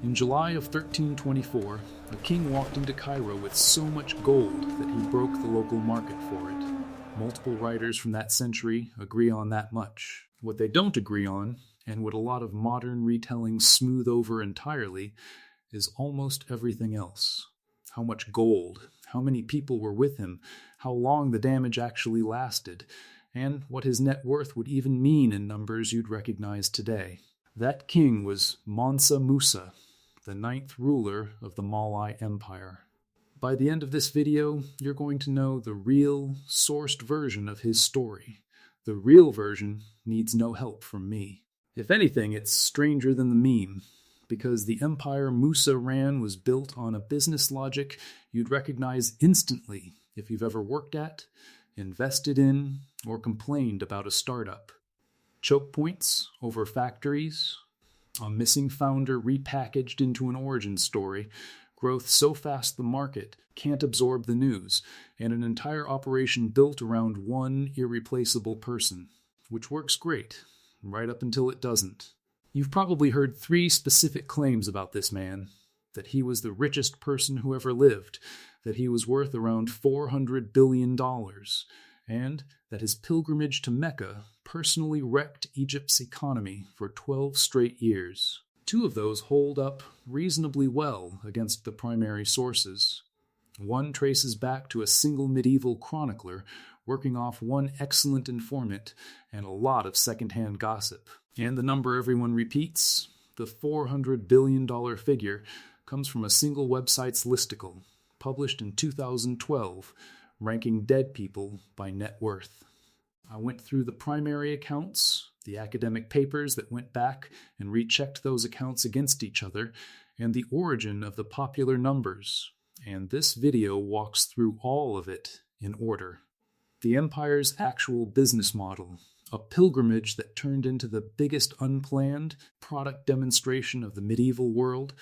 In July of 1324, a king walked into Cairo with so much gold that he broke the local market for it. Multiple writers from that century agree on that much. What they don't agree on, and what a lot of modern retellings smooth over entirely, is almost everything else. How much gold, how many people were with him, how long the damage actually lasted, and what his net worth would even mean in numbers you'd recognize today. That king was Mansa Musa, the 9th ruler of the Malay Empire. By the end of this video, you're going to know the real, sourced version of his story. The real version needs no help from me. If anything, it's stranger than the meme, because the empire Musa ran was built on a business logic you'd recognize instantly if you've ever worked at, invested in, or complained about a startup. Choke points over factories, a missing founder repackaged into an origin story, growth so fast the market can't absorb the news, and an entire operation built around one irreplaceable person, which works great, right up until it doesn't. You've probably heard 3 specific claims about this man: that he was the richest person who ever lived, that he was worth around $400 billion, and that his pilgrimage to Mecca personally wrecked Egypt's economy for 12 straight years. 2 of those hold up reasonably well against the primary sources. One traces back to a single medieval chronicler working off one excellent informant and a lot of second-hand gossip. And the number everyone repeats, the $400 billion figure, comes from a single website's listicle, published in 2012, ranking dead people by net worth. I went through the primary accounts, the academic papers that went back and rechecked those accounts against each other, and the origin of the popular numbers, and this video walks through all of it in order. The empire's actual business model, a pilgrimage that turned into the biggest unplanned product demonstration of the medieval world,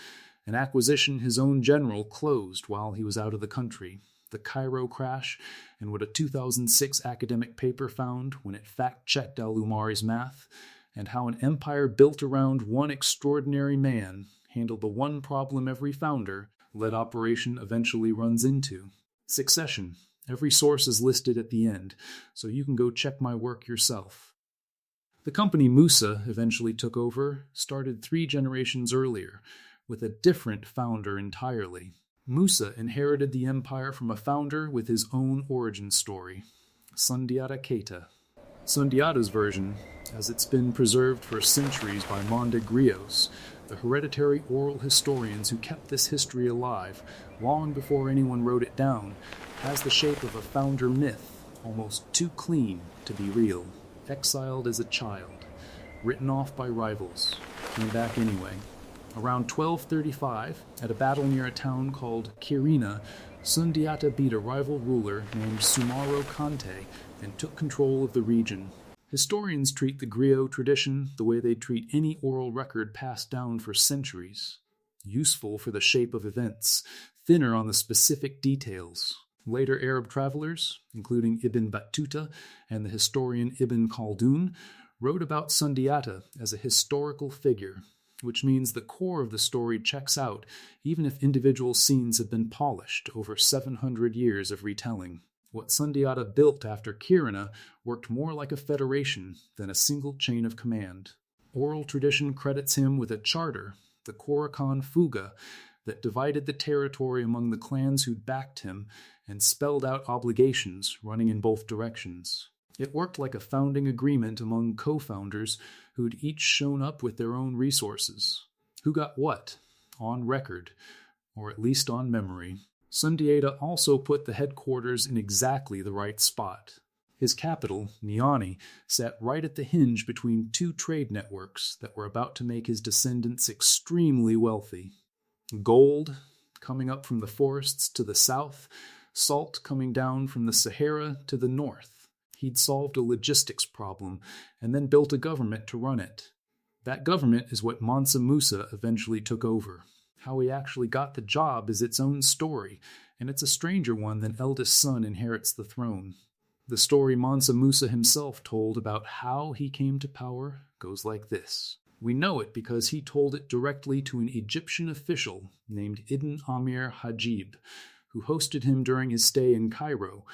an acquisition his own general closed while he was out of the country, the Cairo crash, and what a 2006 academic paper found when it fact-checked al-Umari's math, and how an empire built around one extraordinary man handled the one problem every founder-led operation eventually runs into: succession. Every source is listed at the end, so you can go check my work yourself. The company Musa eventually took over started 3 generations earlier, with a different founder entirely. Musa inherited the empire from a founder with his own origin story, Sundiata Keita. Sundiata's version, as it's been preserved for centuries by Monde Griots, the hereditary oral historians who kept this history alive long before anyone wrote it down, has the shape of a founder myth, almost too clean to be real. Exiled as a child, written off by rivals, came back anyway. Around 1235, at a battle near a town called Kirina, Sundiata beat a rival ruler named Sumaro Kante and took control of the region. Historians treat the griot tradition the way they'd treat any oral record passed down for centuries. Useful for the shape of events, thinner on the specific details. Later Arab travelers, including Ibn Battuta and the historian Ibn Khaldun, wrote about Sundiata as a historical figure, which means the core of the story checks out even if individual scenes have been polished over 700 years of retelling. What Sundiata built after Kirina worked more like a federation than a single chain of command. Oral tradition credits him with a charter, the Korakhan Fuga, that divided the territory among the clans who'd backed him and spelled out obligations running in both directions. It worked like a founding agreement among co-founders who'd each shown up with their own resources. Who got what? On record, or at least on memory. Sundiata also put the headquarters in exactly the right spot. His capital, Niani, sat right at the hinge between 2 trade networks that were about to make his descendants extremely wealthy. Gold coming up from the forests to the south, salt coming down from the Sahara to the north. He'd solved a logistics problem and then built a government to run it. That government is what Mansa Musa eventually took over. How he actually got the job is its own story, and it's a stranger one than eldest son inherits the throne. The story Mansa Musa himself told about how he came to power goes like this. We know it because he told it directly to an Egyptian official named Ibn Amir Hajib, who hosted him during his stay in Cairo,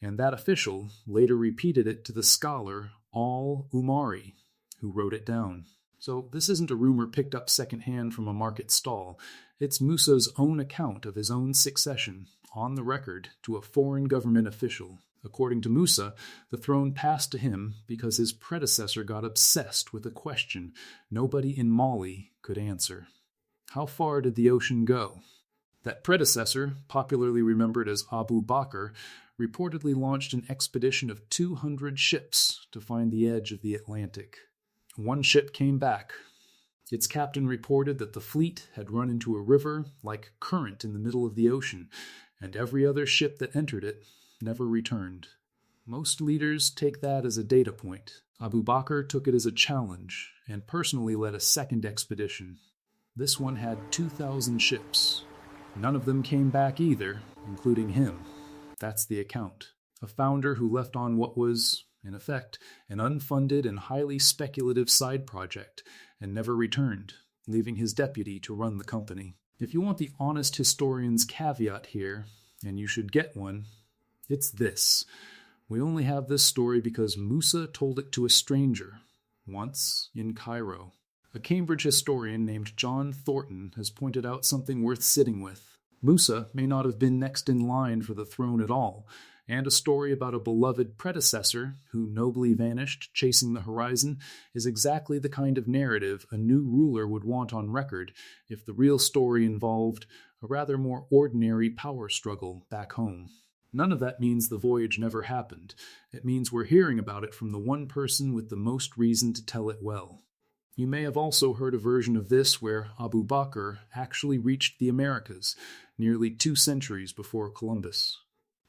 and that official later repeated it to the scholar al-Umari, who wrote it down. So this isn't a rumor picked up secondhand from a market stall. It's Musa's own account of his own succession, on the record, to a foreign government official. According to Musa, the throne passed to him because his predecessor got obsessed with a question nobody in Mali could answer. How far did the ocean go? That predecessor, popularly remembered as Abu Bakr, reportedly launched an expedition of 200 ships to find the edge of the Atlantic. One ship came back. Its captain reported that the fleet had run into a river like current in the middle of the ocean, and every other ship that entered it never returned. Most leaders take that as a data point. Abu Bakr took it as a challenge and personally led a second expedition. This one had 2,000 ships. None of them came back either, including him. That's the account. A founder who left on what was, in effect, an unfunded and highly speculative side project and never returned, leaving his deputy to run the company. If you want the honest historian's caveat here, and you should get one, it's this. We only have this story because Musa told it to a stranger, once in Cairo. A Cambridge historian named John Thornton has pointed out something worth sitting with. Musa may not have been next in line for the throne at all, and a story about a beloved predecessor who nobly vanished chasing the horizon is exactly the kind of narrative a new ruler would want on record if the real story involved a rather more ordinary power struggle back home. None of that means the voyage never happened. It means we're hearing about it from the one person with the most reason to tell it well. You may have also heard a version of this where Abu Bakr actually reached the Americas nearly 2 centuries before Columbus.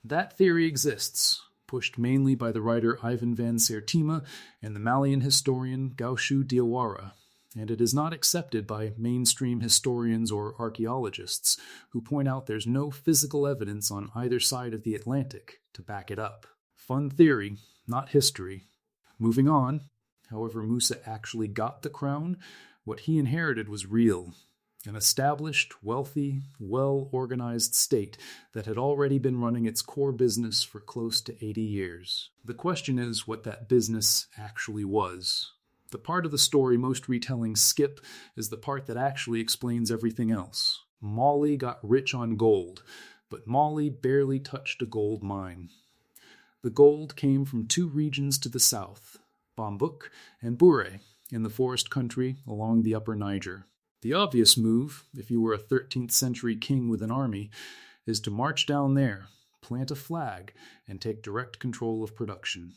That theory exists, pushed mainly by the writer Ivan van Sertima and the Malian historian Gauchu Diawara, and it is not accepted by mainstream historians or archaeologists, who point out there's no physical evidence on either side of the Atlantic to back it up. Fun theory, not history. Moving on, however Musa actually got the crown, what he inherited was real. An established, wealthy, well-organized state that had already been running its core business for close to 80 years. The question is what that business actually was. The part of the story most retellings skip is the part that actually explains everything else. Mali got rich on gold, but Mali barely touched a gold mine. The gold came from 2 regions to the south, Bambouk and Bouré, in the forest country along the upper Niger. The obvious move, if you were a 13th century king with an army, is to march down there, plant a flag, and take direct control of production.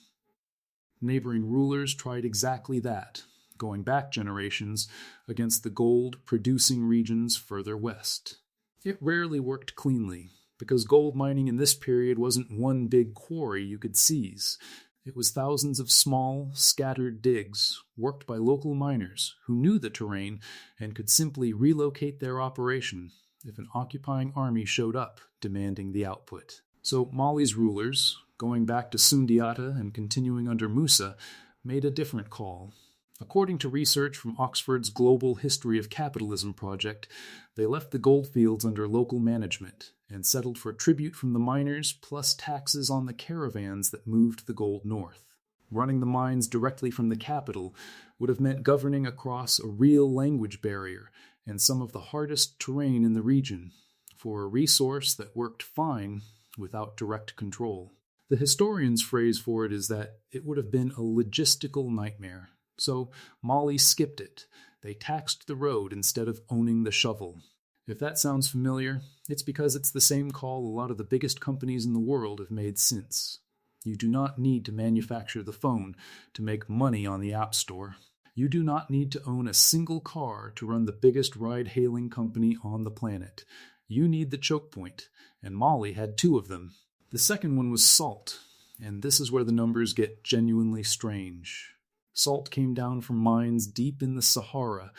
Neighboring rulers tried exactly that, going back generations, against the gold-producing regions further west. It rarely worked cleanly, because gold mining in this period wasn't one big quarry you could seize. It was thousands of small, scattered digs, worked by local miners who knew the terrain and could simply relocate their operation if an occupying army showed up demanding the output. So Mali's rulers, going back to Sundiata and continuing under Musa, made a different call. According to research from Oxford's Global History of Capitalism project, they left the goldfields under local management and settled for tribute from the miners plus taxes on the caravans that moved the gold north. Running the mines directly from the capital would have meant governing across a real language barrier and some of the hardest terrain in the region for a resource that worked fine without direct control. The historian's phrase for it is that it would have been a logistical nightmare. So Mali skipped it. They taxed the road instead of owning the shovel. If that sounds familiar, it's because it's the same call a lot of the biggest companies in the world have made since. You do not need to manufacture the phone to make money on the App Store. You do not need to own a single car to run the biggest ride-hailing company on the planet. You need the chokepoint, and Mali had 2 of them. The second one was salt, and this is where the numbers get genuinely strange. Salt came down from mines deep in the Sahara,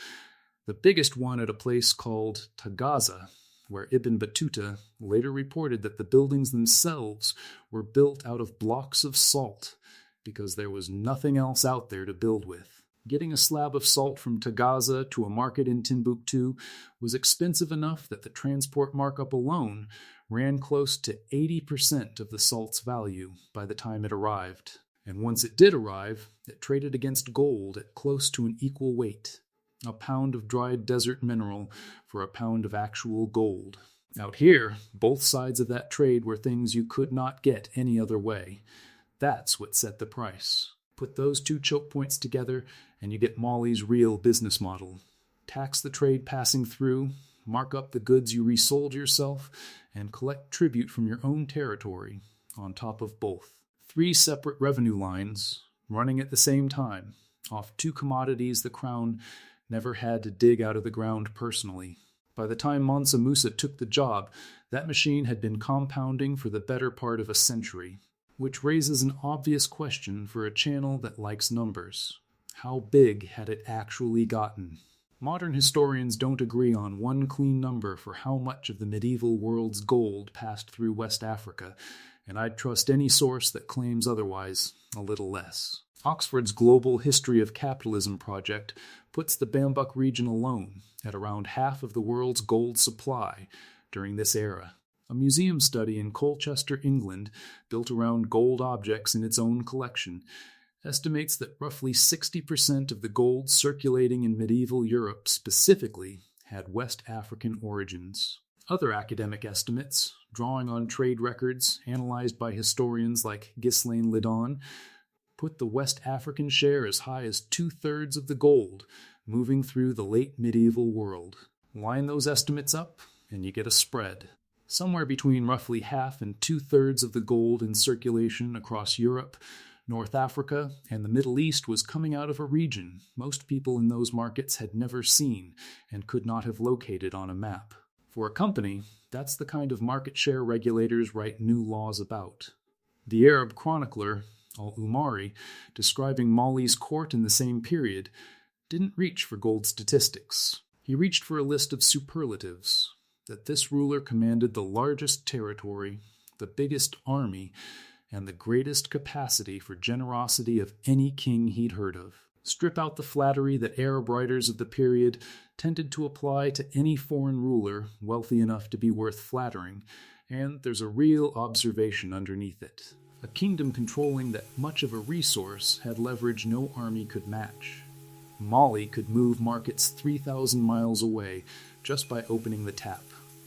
the biggest one at a place called Tagaza, where Ibn Battuta later reported that the buildings themselves were built out of blocks of salt because there was nothing else out there to build with. Getting a slab of salt from Tagaza to a market in Timbuktu was expensive enough that the transport markup alone ran close to 80% of the salt's value by the time it arrived. And once it did arrive, it traded against gold at close to an equal weight. A pound of dried desert mineral for a pound of actual gold. Out here, both sides of that trade were things you could not get any other way. That's what set the price. Put those two choke points together, and you get Mali's real business model. Tax the trade passing through, mark up the goods you resold yourself, and collect tribute from your own territory, on top of both. 3 separate revenue lines, running at the same time, off 2 commodities the crown never had to dig out of the ground personally. By the time Mansa Musa took the job, that machine had been compounding for the better part of a century, which raises an obvious question for a channel that likes numbers. How big had it actually gotten? Modern historians don't agree on one clean number for how much of the medieval world's gold passed through West Africa, and I'd trust any source that claims otherwise a little less. Oxford's Global History of Capitalism project puts the Bambuk region alone at around half of the world's gold supply during this era. A museum study in Colchester, England, built around gold objects in its own collection, estimates that roughly 60% of the gold circulating in medieval Europe specifically had West African origins. Other academic estimates, drawing on trade records analyzed by historians like Ghislaine Lidon, put the West African share as high as 2/3 of the gold moving through the late medieval world. Line those estimates up, and you get a spread. Somewhere between roughly half and 2/3 of the gold in circulation across Europe, North Africa, and the Middle East was coming out of a region most people in those markets had never seen and could not have located on a map. For a company, that's the kind of market share regulators write new laws about. The Arab chronicler, al-Umari, describing Mali's court in the same period, didn't reach for gold statistics. He reached for a list of superlatives, that this ruler commanded the largest territory, the biggest army, and the greatest capacity for generosity of any king he'd heard of. Strip out the flattery that Arab writers of the period tended to apply to any foreign ruler wealthy enough to be worth flattering, and there's a real observation underneath it. A kingdom controlling that much of a resource had leverage no army could match. Mali could move markets 3,000 miles away just by opening the tap.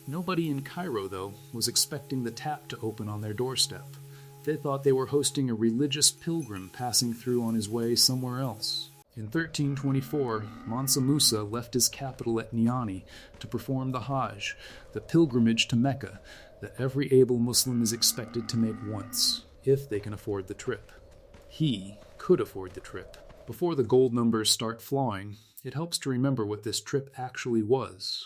Nobody in Cairo, though, was expecting the tap to open on their doorstep. They thought they were hosting a religious pilgrim passing through on his way somewhere else. In 1324, Mansa Musa left his capital at Niani to perform the Hajj, the pilgrimage to Mecca that every able Muslim is expected to make once, if they can afford the trip. He could afford the trip. Before the gold numbers start flowing, it helps to remember what this trip actually was.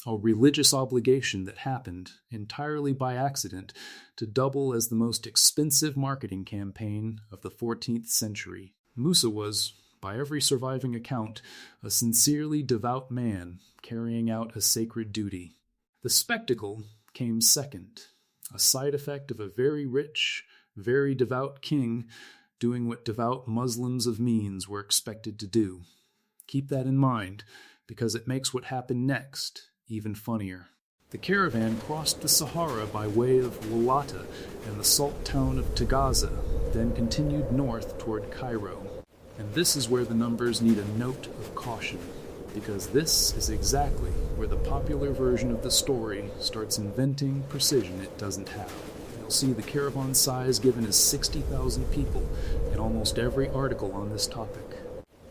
A religious obligation that happened, entirely by accident, to double as the most expensive marketing campaign of the 14th century. Musa was, by every surviving account, a sincerely devout man carrying out a sacred duty. The spectacle came second, a side effect of a very rich, very devout king doing what devout Muslims of means were expected to do. Keep that in mind, because it makes what happened next even funnier. The caravan crossed the Sahara by way of Walata and the salt town of Tagaza, then continued north toward Cairo. And this is where the numbers need a note of caution, because this is exactly where the popular version of the story starts inventing precision it doesn't have. You'll see the caravan size given as 60,000 people in almost every article on this topic.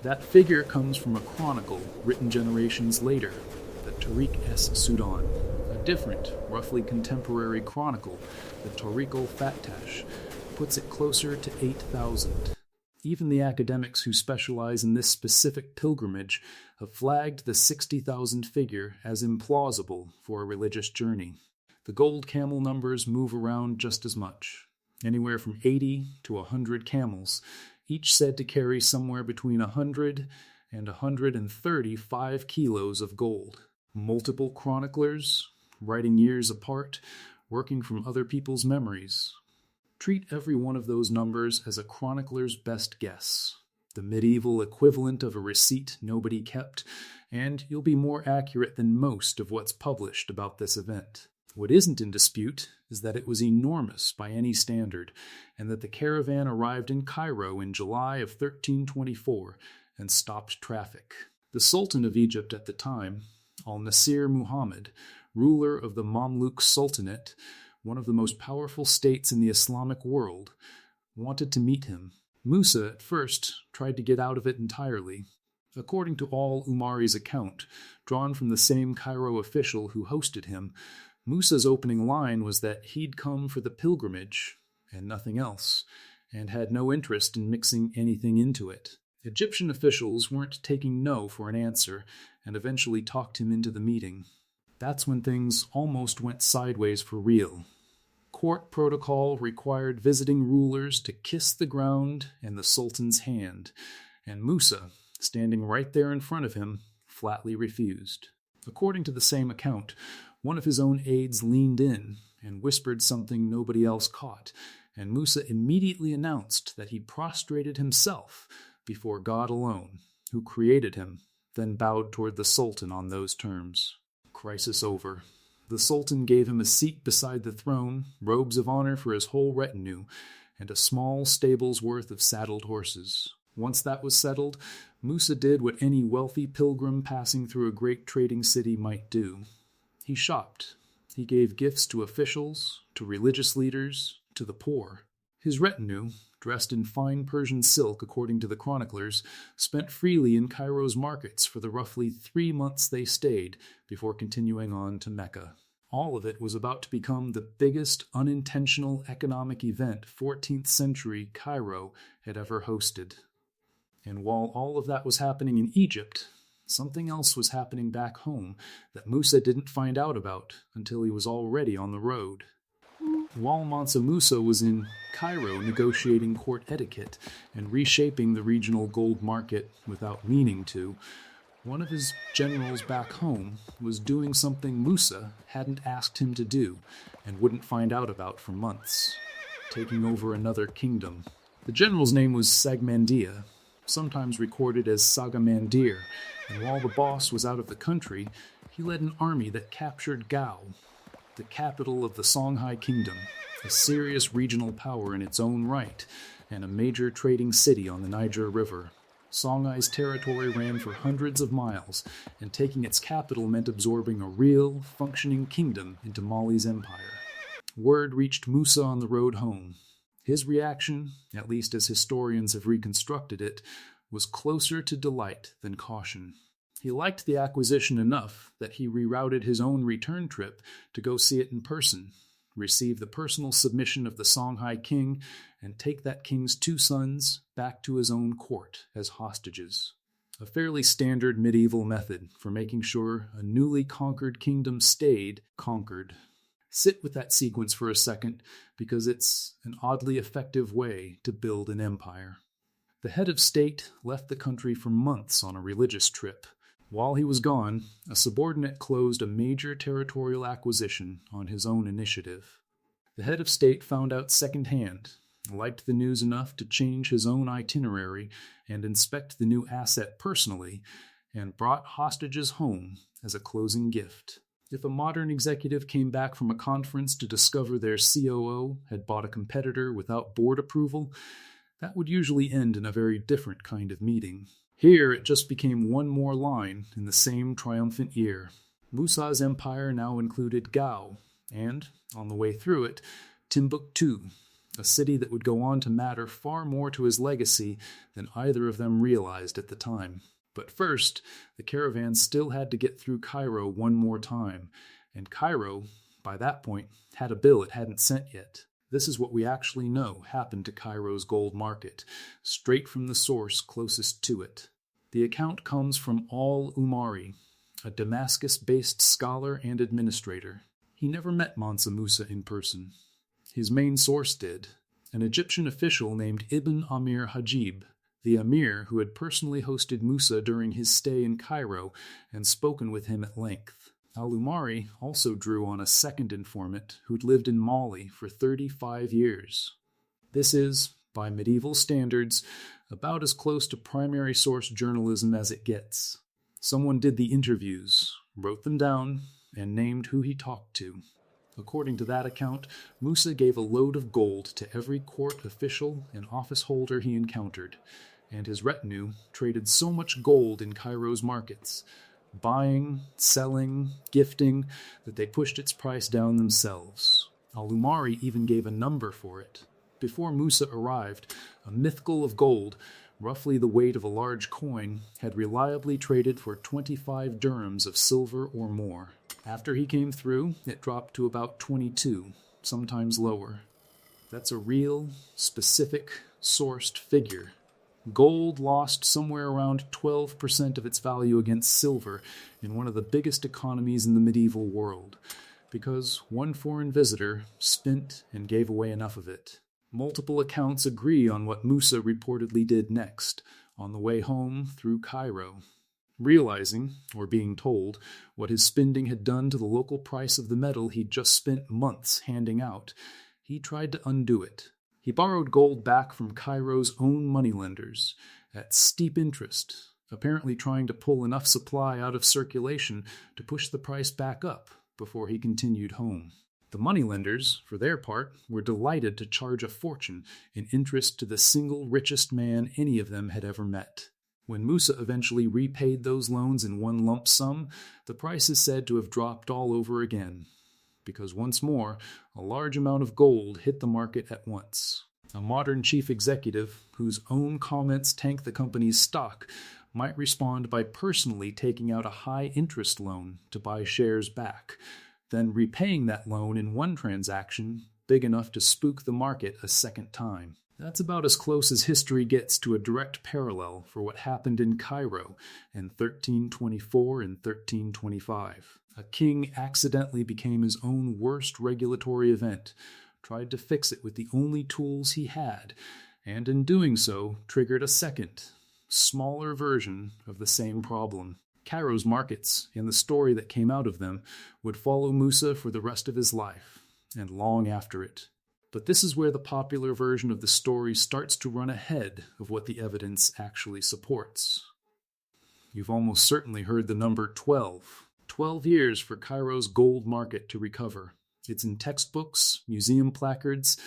That figure comes from a chronicle written generations later, the Tariq Sudan, a different, roughly contemporary chronicle, the Tariq al-Fattash, puts it closer to 8,000. Even the academics who specialize in this specific pilgrimage have flagged the 60,000 figure as implausible for a religious journey. The gold camel numbers move around just as much, anywhere from 80 to 100 camels, each said to carry somewhere between 100 and 135 kilos of gold. Multiple chroniclers, writing years apart, working from other people's memories. Treat every one of those numbers as a chronicler's best guess. the medieval equivalent of a receipt nobody kept, and you'll be more accurate than most of what's published about this event. What isn't in dispute is that it was enormous by any standard, and that the caravan arrived in Cairo in July of 1324 and stopped traffic. The Sultan of Egypt at the time, al-Nasir Muhammad, ruler of the Mamluk Sultanate, one of the most powerful states in the Islamic world, wanted to meet him. Musa at first tried to get out of it entirely. According to al-Umari's account, drawn from the same Cairo official who hosted him, Musa's opening line was that he'd come for the pilgrimage and nothing else, and had no interest in mixing anything into it. Egyptian officials weren't taking no for an answer, and eventually talked him into the meeting. That's when things almost went sideways for real. Court protocol required visiting rulers to kiss the ground and the Sultan's hand, and Musa, standing right there in front of him, flatly refused. According to the same account, one of his own aides leaned in and whispered something nobody else caught, and Musa immediately announced that he prostrated himself before God alone, who created him, then bowed toward the Sultan on those terms. Crisis over. The Sultan gave him a seat beside the throne, robes of honor for his whole retinue, and a small stable's worth of saddled horses. Once that was settled, Musa did what any wealthy pilgrim passing through a great trading city might do. He shopped. He gave gifts to officials, to religious leaders, to the poor. His retinue, dressed in fine Persian silk according to the chroniclers, spent freely in Cairo's markets for the roughly 3 months they stayed before continuing on to Mecca. All of it was about to become the biggest unintentional economic event 14th century Cairo had ever hosted. And while all of that was happening in Egypt, something else was happening back home that Musa didn't find out about until he was already on the road. While Mansa Musa was in Cairo negotiating court etiquette and reshaping the regional gold market without meaning to, one of his generals back home was doing something Musa hadn't asked him to do and wouldn't find out about for months, taking over another kingdom. The general's name was Sagmandia, sometimes recorded as Sagamandir, and while the boss was out of the country, he led an army that captured Gao, the capital of the Songhai Kingdom, a serious regional power in its own right, and a major trading city on the Niger River. Songhai's territory ran for hundreds of miles, and taking its capital meant absorbing a real, functioning kingdom into Mali's empire. Word reached Musa on the road home. His reaction, at least as historians have reconstructed it, was closer to delight than caution. He liked the acquisition enough that he rerouted his own return trip to go see it in person, receive the personal submission of the Songhai king, and take that king's 2 sons back to his own court as hostages. A fairly standard medieval method for making sure a newly conquered kingdom stayed conquered. Sit with that sequence for a second, because it's an oddly effective way to build an empire. The head of state left the country for months on a religious trip. While he was gone, a subordinate closed a major territorial acquisition on his own initiative. The head of state found out secondhand, liked the news enough to change his own itinerary and inspect the new asset personally, and brought hostages home as a closing gift. If a modern executive came back from a conference to discover their COO had bought a competitor without board approval, that would usually end in a very different kind of meeting. Here it just became one more line in the same triumphant year. Musa's empire now included Gao, and, on the way through it, Timbuktu, a city that would go on to matter far more to his legacy than either of them realized at the time. But first, the caravan still had to get through Cairo one more time, and Cairo, by that point, had a bill it hadn't sent yet. This is what we actually know happened to Cairo's gold market, straight from the source closest to it. The account comes from al-Umari, a Damascus-based scholar and administrator. He never met Mansa Musa in person. His main source did, an Egyptian official named Ibn Amir Hajib, the emir who had personally hosted Musa during his stay in Cairo and spoken with him at length. Al-Umari also drew on a second informant who'd lived in Mali for 35 years. This is, By medieval standards, about as close to primary source journalism as it gets. Someone did the interviews, wrote them down, and named who he talked to. According to that account, Musa gave a load of gold to every court official and office holder he encountered, and his retinue traded so much gold in Cairo's markets, buying, selling, gifting, that they pushed its price down themselves. Al-Umari even gave a number for it. Before Musa arrived, a mythical of gold, roughly the weight of a large coin, had reliably traded for 25 dirhams of silver or more. After he came through, it dropped to about 22, sometimes lower. That's a real, specific, sourced figure. Gold lost somewhere around 12% of its value against silver in one of the biggest economies in the medieval world, because one foreign visitor spent and gave away enough of it. Multiple accounts agree on what Musa reportedly did next, on the way home through Cairo. Realizing, or being told, what his spending had done to the local price of the metal he'd just spent months handing out, he tried to undo it. He borrowed gold back from Cairo's own moneylenders, at steep interest, apparently trying to pull enough supply out of circulation to push the price back up before he continued home. The moneylenders, for their part, were delighted to charge a fortune in interest to the single richest man any of them had ever met. When Musa eventually repaid those loans in one lump sum, the price is said to have dropped all over again, because once more, a large amount of gold hit the market at once. A modern chief executive, whose own comments tank the company's stock, might respond by personally taking out a high-interest loan to buy shares back, then repaying that loan in one transaction big enough to spook the market a second time. That's about as close as history gets to a direct parallel for what happened in Cairo in 1324 and 1325. A king accidentally became his own worst regulatory event, tried to fix it with the only tools he had, and in doing so triggered a second, smaller version of the same problem. Cairo's markets, and the story that came out of them, would follow Musa for the rest of his life, and long after it. But this is where the popular version of the story starts to run ahead of what the evidence actually supports. You've almost certainly heard the number 12. 12 years for Cairo's gold market to recover. It's in textbooks, museum placards,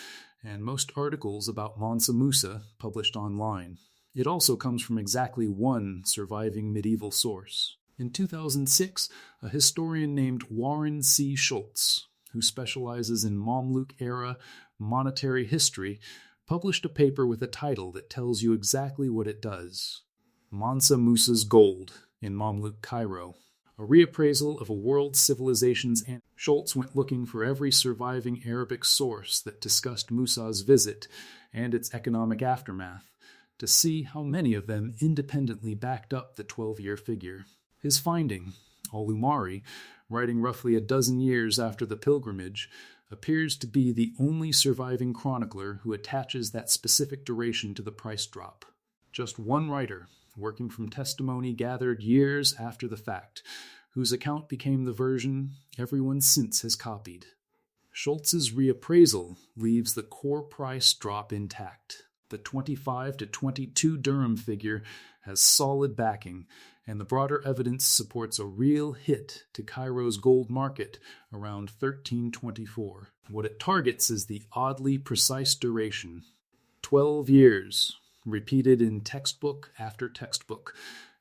and most articles about Mansa Musa published online. It also comes from exactly one surviving medieval source. In 2006, a historian named Warren Schultz, who specializes in Mamluk-era monetary history, published a paper with a title that tells you exactly what it does. Mansa Musa's Gold in Mamluk Cairo, a reappraisal of a world civilization's end. Schultz went looking for every surviving Arabic source that discussed Musa's visit and its economic aftermath, to see how many of them independently backed up the 12-year figure. His finding, al-Umari, writing roughly a dozen years after the pilgrimage, appears to be the only surviving chronicler who attaches that specific duration to the price drop. Just one writer, working from testimony gathered years after the fact, whose account became the version everyone since has copied. Schultz's reappraisal leaves the core price drop intact. The 25 to 22 dirham figure has solid backing, and the broader evidence supports a real hit to Cairo's gold market around 1324. What it targets is the oddly precise duration. 12 years, repeated in textbook after textbook,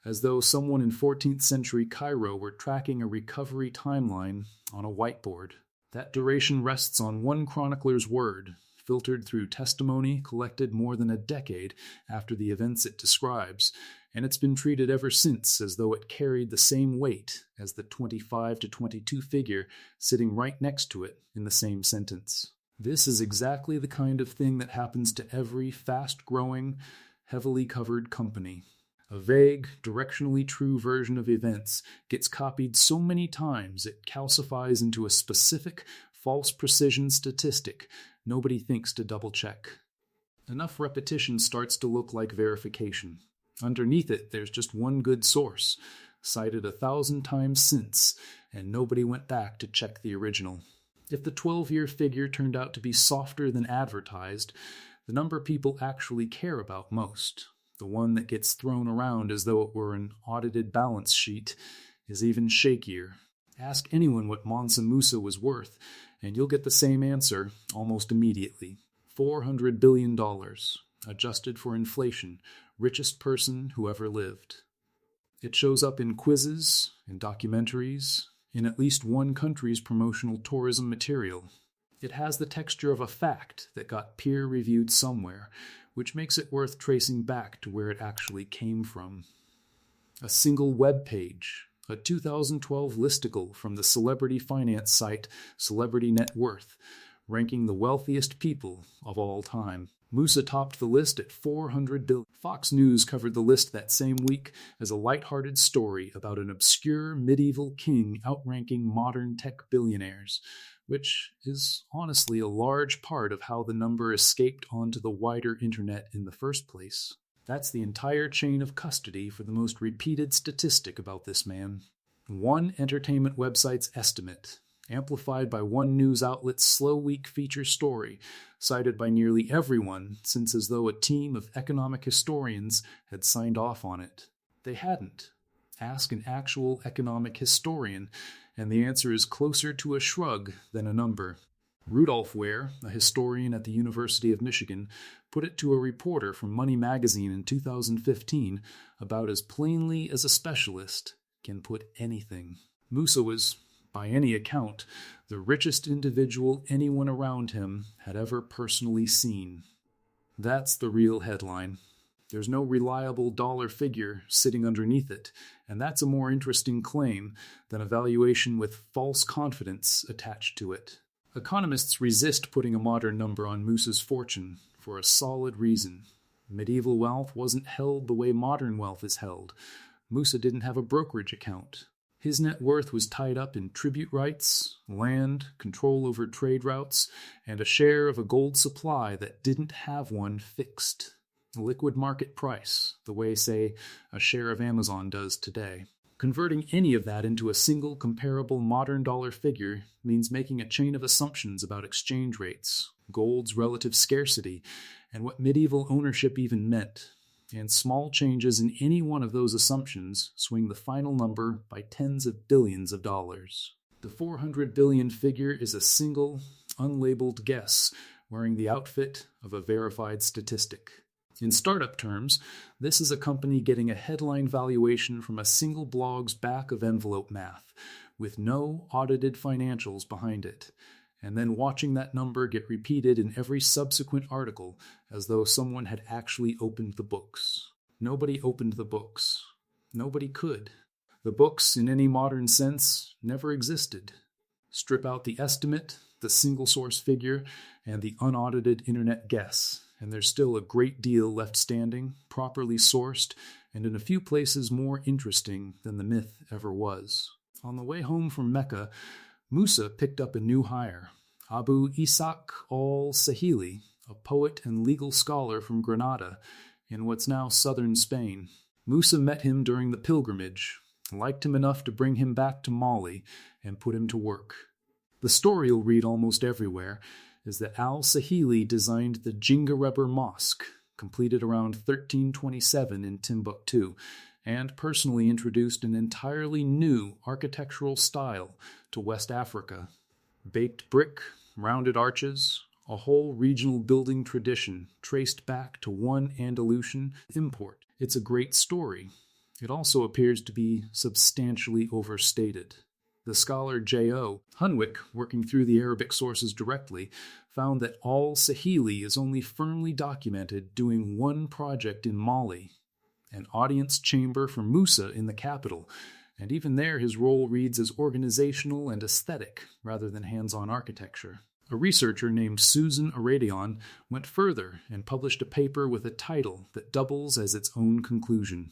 as though someone in 14th century Cairo were tracking a recovery timeline on a whiteboard. That duration rests on one chronicler's word, filtered through testimony collected more than a decade after the events it describes, and it's been treated ever since as though it carried the same weight as the 25 to 22 figure sitting right next to it in the same sentence. This is exactly the kind of thing that happens to every fast-growing, heavily covered company. A vague, directionally true version of events gets copied so many times it calcifies into a specific, false precision statistic nobody thinks to double-check. Enough repetition starts to look like verification. Underneath it, there's just one good source, cited 1,000 times since, and nobody went back to check the original. If the 12-year figure turned out to be softer than advertised, The number people actually care about most, the one that gets thrown around as though it were an audited balance sheet, is even shakier. Ask anyone what Mansa Musa was worth, and you'll get the same answer almost immediately. $400 billion, adjusted for inflation, richest person who ever lived. It shows up in quizzes, in documentaries, in at least one country's promotional tourism material. It has the texture of a fact that got peer-reviewed somewhere, which makes it worth tracing back to where it actually came from. A single web page, a 2012 listicle from the celebrity finance site Celebrity Net Worth, ranking the wealthiest people of all time. Musa topped the list at $400 billion. Fox News covered the list that same week as a lighthearted story about an obscure medieval king outranking modern tech billionaires, which is honestly a large part of how the number escaped onto the wider internet in the first place. That's the entire chain of custody for the most repeated statistic about this man. One entertainment website's estimate, amplified by one news outlet's slow week feature story, cited by nearly everyone since as though a team of economic historians had signed off on it. They hadn't. Ask an actual economic historian, and the answer is closer to a shrug than a number. Rudolph Ware, a historian at the University of Michigan, put it to a reporter from Money magazine in 2015 about as plainly as a specialist can put anything. Musa was, by any account, the richest individual anyone around him had ever personally seen. That's the real headline. There's no reliable dollar figure sitting underneath it, and that's a more interesting claim than a valuation with false confidence attached to it. Economists resist putting a modern number on Musa's fortune for a solid reason. Medieval wealth wasn't held the way modern wealth is held. Musa didn't have a brokerage account. His net worth was tied up in tribute rights, land, control over trade routes, and a share of a gold supply that didn't have one fixed. A liquid market price, the way, say, a share of Amazon does today. Converting any of that into a single comparable modern dollar figure means making a chain of assumptions about exchange rates, gold's relative scarcity, and what medieval ownership even meant. And small changes in any one of those assumptions swing the final number by tens of billions of dollars. The 400 billion figure is a single, unlabeled guess wearing the outfit of a verified statistic. In startup terms, this is a company getting a headline valuation from a single blog's back-of-envelope math, with no audited financials behind it, and then watching that number get repeated in every subsequent article as though someone had actually opened the books. Nobody opened the books. Nobody could. The books, in any modern sense, never existed. Strip out the estimate, the single-source figure, and the unaudited internet guess, and there's still a great deal left standing, properly sourced, and in a few places more interesting than the myth ever was. On the way home from Mecca, Musa picked up a new hire, Abu Ishaq al-Sahili, a poet and legal scholar from Granada, in what's now southern Spain. Musa met him during the pilgrimage, liked him enough to bring him back to Mali, and put him to work. The story you'll read almost everywhere is that al-Sahili designed the Jingareber Mosque, completed around 1327 in Timbuktu, and personally introduced an entirely new architectural style to West Africa. Baked brick, rounded arches, a whole regional building tradition traced back to one Andalusian import. It's a great story. It also appears to be substantially overstated. The scholar J.O. Hunwick, working through the Arabic sources directly, found that al-Sahili is only firmly documented doing one project in Mali, an audience chamber for Musa in the capital, and even there his role reads as organizational and aesthetic rather than hands-on architecture. A researcher named Susan Aradion went further and published a paper with a title that doubles as its own conclusion.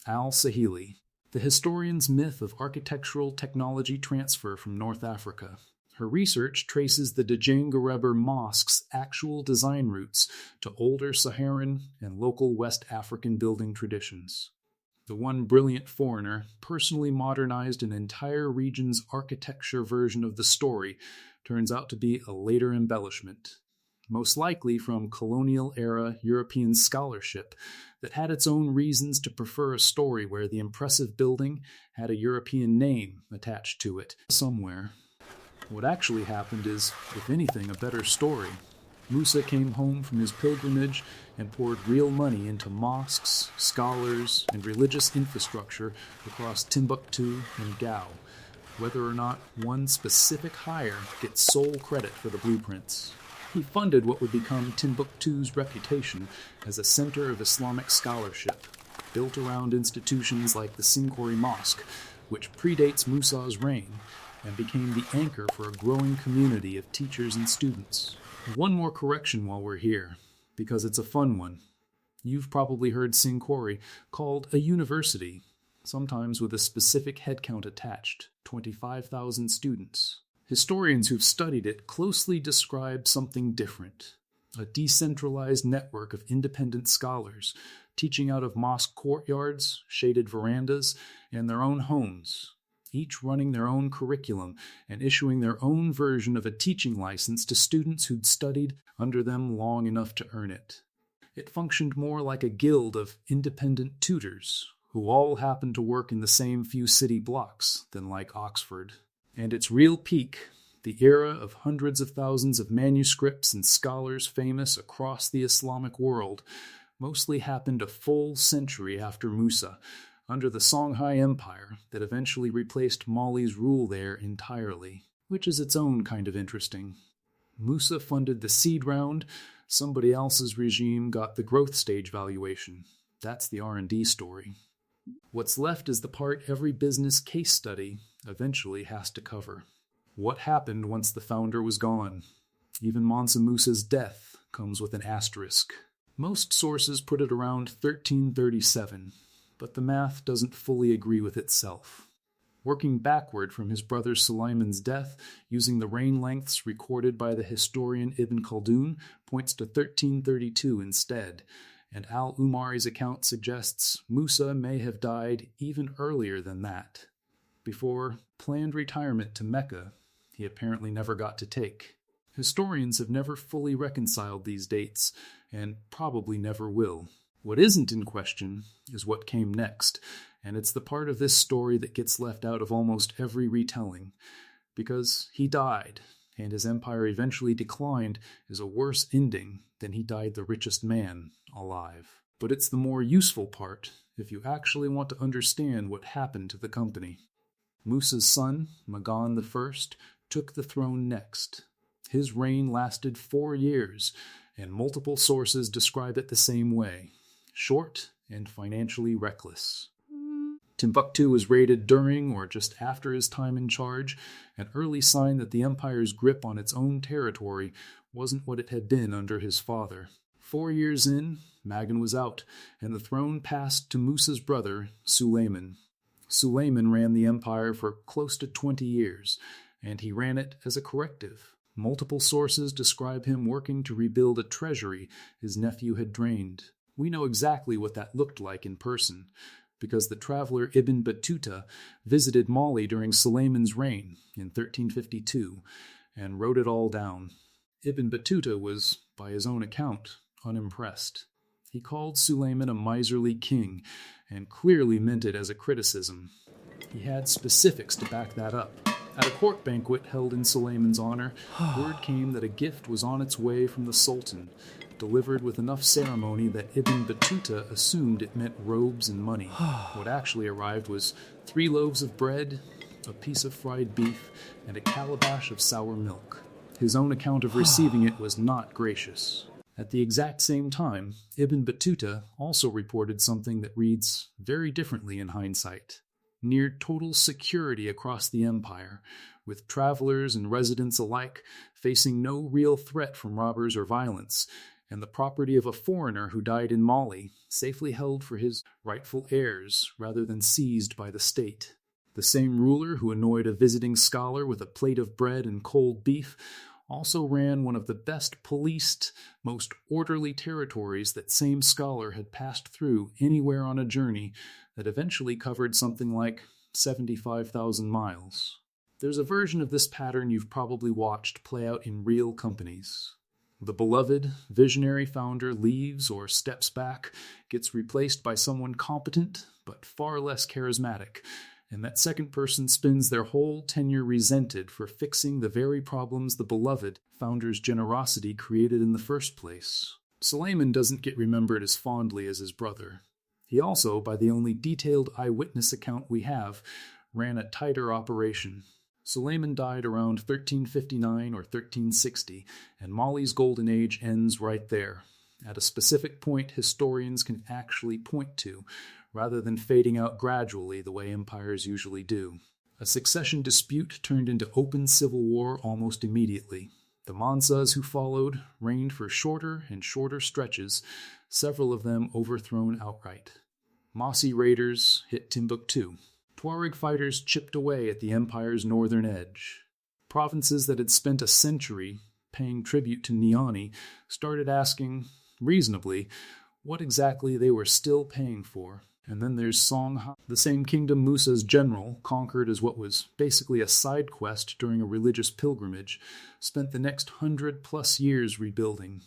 Al-Sahili, the historian's myth of architectural technology transfer from North Africa. Her research traces the Djangareber Mosque's actual design roots to older Saharan and local West African building traditions. The one brilliant foreigner personally modernized an entire region's architecture version of the story turns out to be a later embellishment. most likely from colonial-era European scholarship that had its own reasons to prefer a story where the impressive building had a European name attached to it somewhere. What actually happened is, if anything, a better story. Musa came home from his pilgrimage and poured real money into mosques, scholars, and religious infrastructure across Timbuktu and Gao, whether or not one specific hire gets sole credit for the blueprints. He funded what would become Timbuktu's reputation as a center of Islamic scholarship, built around institutions like the Sincori Mosque, which predates Musa's reign, and became the anchor for a growing community of teachers and students. One more correction while we're here, because it's a fun one. You've probably heard Sincori called a university, sometimes with a specific headcount attached, 25,000 students. Historians who've studied it closely describe something different, a decentralized network of independent scholars teaching out of mosque courtyards, shaded verandas, and their own homes, each running their own curriculum and issuing their own version of a teaching license to students who'd studied under them long enough to earn it. It functioned more like a guild of independent tutors, who all happened to work in the same few city blocks than like Oxford. And its real peak, the era of hundreds of thousands of manuscripts and scholars famous across the Islamic world, mostly happened a full century after Musa, under the Songhai Empire that eventually replaced Mali's rule there entirely, which is its own kind of interesting. Musa funded the seed round, somebody else's regime got the growth stage valuation. That's the R&D story. What's left is the part every business case study eventually has to cover. What happened once the founder was gone? Even Mansa Musa's death comes with an asterisk. Most sources put it around 1337, but the math doesn't fully agree with itself. Working backward from his brother Sulayman's death, using the reign lengths recorded by the historian Ibn Khaldun, points to 1332 instead, and al-Umari's account suggests Musa may have died even earlier than that, before planned retirement to Mecca he apparently never got to take. Historians have never fully reconciled these dates, and probably never will. What isn't in question is what came next, and it's the part of this story that gets left out of almost every retelling, because he died, and his empire eventually declined is a worse ending than he died the richest man alive. But it's the more useful part if you actually want to understand what happened to the company. Musa's son, Magan I, took the throne next. His reign lasted 4 years, and multiple sources describe it the same way: short and financially reckless. Timbuktu was raided during or just after his time in charge, an early sign that the empire's grip on its own territory wasn't what it had been under his father. 4 years in, Magan was out, and the throne passed to Musa's brother, Sulayman. Sulayman ran the empire for close to 20 years, and he ran it as a corrective. Multiple sources describe him working to rebuild a treasury his nephew had drained. We know exactly what that looked like in person, because the traveler Ibn Battuta visited Mali during Sulayman's reign in 1352 and wrote it all down. Ibn Battuta was, by his own account, unimpressed. He called Sulayman a miserly king, and clearly meant it as a criticism. He had specifics to back that up. At a court banquet held in Sulayman's honor, word came that a gift was on its way from the Sultan, delivered with enough ceremony that Ibn Battuta assumed it meant robes and money. What actually arrived was 3 loaves of bread, a piece of fried beef, and a calabash of sour milk. His own account of receiving it was not gracious. At the exact same time, Ibn Battuta also reported something that reads very differently in hindsight: near total security across the empire, with travelers and residents alike facing no real threat from robbers or violence, and the property of a foreigner who died in Mali, safely held for his rightful heirs rather than seized by the state. The same ruler who annoyed a visiting scholar with a plate of bread and cold beef also ran one of the best policed, most orderly territories that same scholar had passed through anywhere on a journey that eventually covered something like 75,000 miles. There's a version of this pattern you've probably watched play out in real companies. The beloved, visionary founder leaves or steps back, gets replaced by someone competent but far less charismatic, and that second person spends their whole tenure resented for fixing the very problems the beloved founder's generosity created in the first place. Suleiman doesn't get remembered as fondly as his brother. He also, by the only detailed eyewitness account we have, ran a tighter operation. Suleiman died around 1359 or 1360, and Mali's golden age ends right there, at a specific point historians can actually point to, rather than fading out gradually the way empires usually do. A succession dispute turned into open civil war almost immediately. The Mansas who followed reigned for shorter and shorter stretches, several of them overthrown outright. Mossi raiders hit Timbuktu. Tuareg fighters chipped away at the empire's northern edge. Provinces that had spent a century paying tribute to Niani started asking, reasonably, what exactly they were still paying for. And then there's Songhai, the same kingdom Musa's general, conquered as what was basically a side quest during a religious pilgrimage, spent the next 100+ years rebuilding.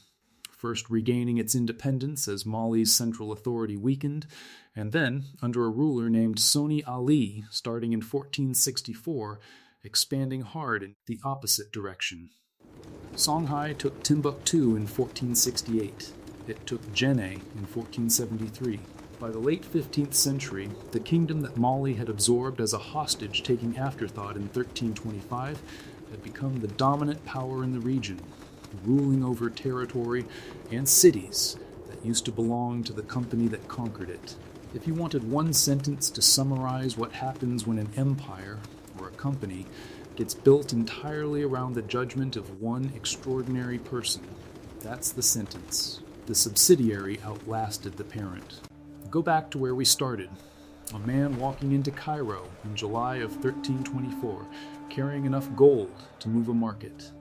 First regaining its independence as Mali's central authority weakened, and then, under a ruler named Soni Ali, starting in 1464, expanding hard in the opposite direction. Songhai took Timbuktu in 1468. It took Jenne in 1473. By the late 15th century, the kingdom that Mali had absorbed as a hostage-taking afterthought in 1325 had become the dominant power in the region, ruling over territory and cities that used to belong to the company that conquered it. If you wanted one sentence to summarize what happens when an empire, or a company, gets built entirely around the judgment of one extraordinary person, that's the sentence. The subsidiary outlasted the parent. Go back to where we started. A man walking into Cairo in July of 1324, carrying enough gold to move a market.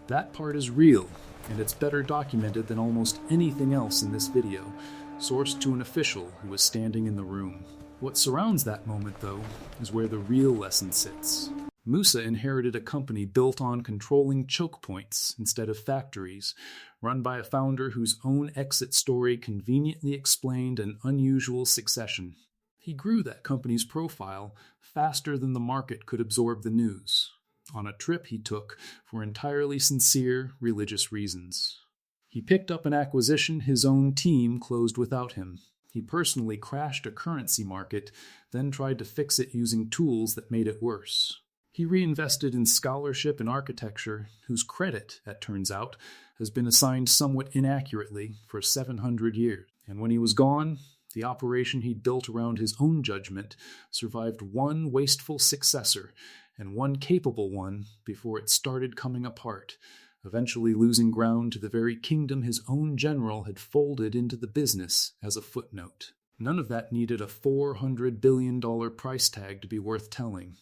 That part is real, and it's better documented than almost anything else in this video, sourced to an official who was standing in the room. What surrounds that moment, though, is where the real lesson sits. Musa inherited a company built on controlling choke points instead of factories, run by a founder whose own exit story conveniently explained an unusual succession. He grew that company's profile faster than the market could absorb the news, on a trip he took for entirely sincere religious reasons. He picked up an acquisition his own team closed without him. He personally crashed a currency market, then tried to fix it using tools that made it worse. He reinvested in scholarship and architecture, whose credit, it turns out, has been assigned somewhat inaccurately for 700 years. And when he was gone, the operation he'd built around his own judgment survived one wasteful successor and one capable one before it started coming apart, eventually losing ground to the very kingdom his own general had folded into the business as a footnote. None of that needed a $400 billion price tag to be worth telling.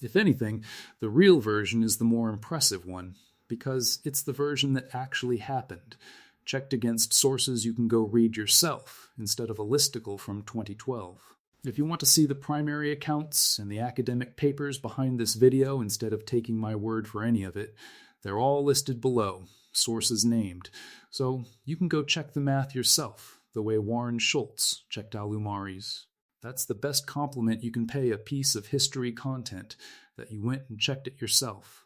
If anything, the real version is the more impressive one, because it's the version that actually happened, checked against sources you can go read yourself, instead of a listicle from 2012. If you want to see the primary accounts and the academic papers behind this video instead of taking my word for any of it, they're all listed below, sources named, so you can go check the math yourself, the way Warren Schultz checked al-Umari's. That's the best compliment you can pay a piece of history content, that you went and checked it yourself.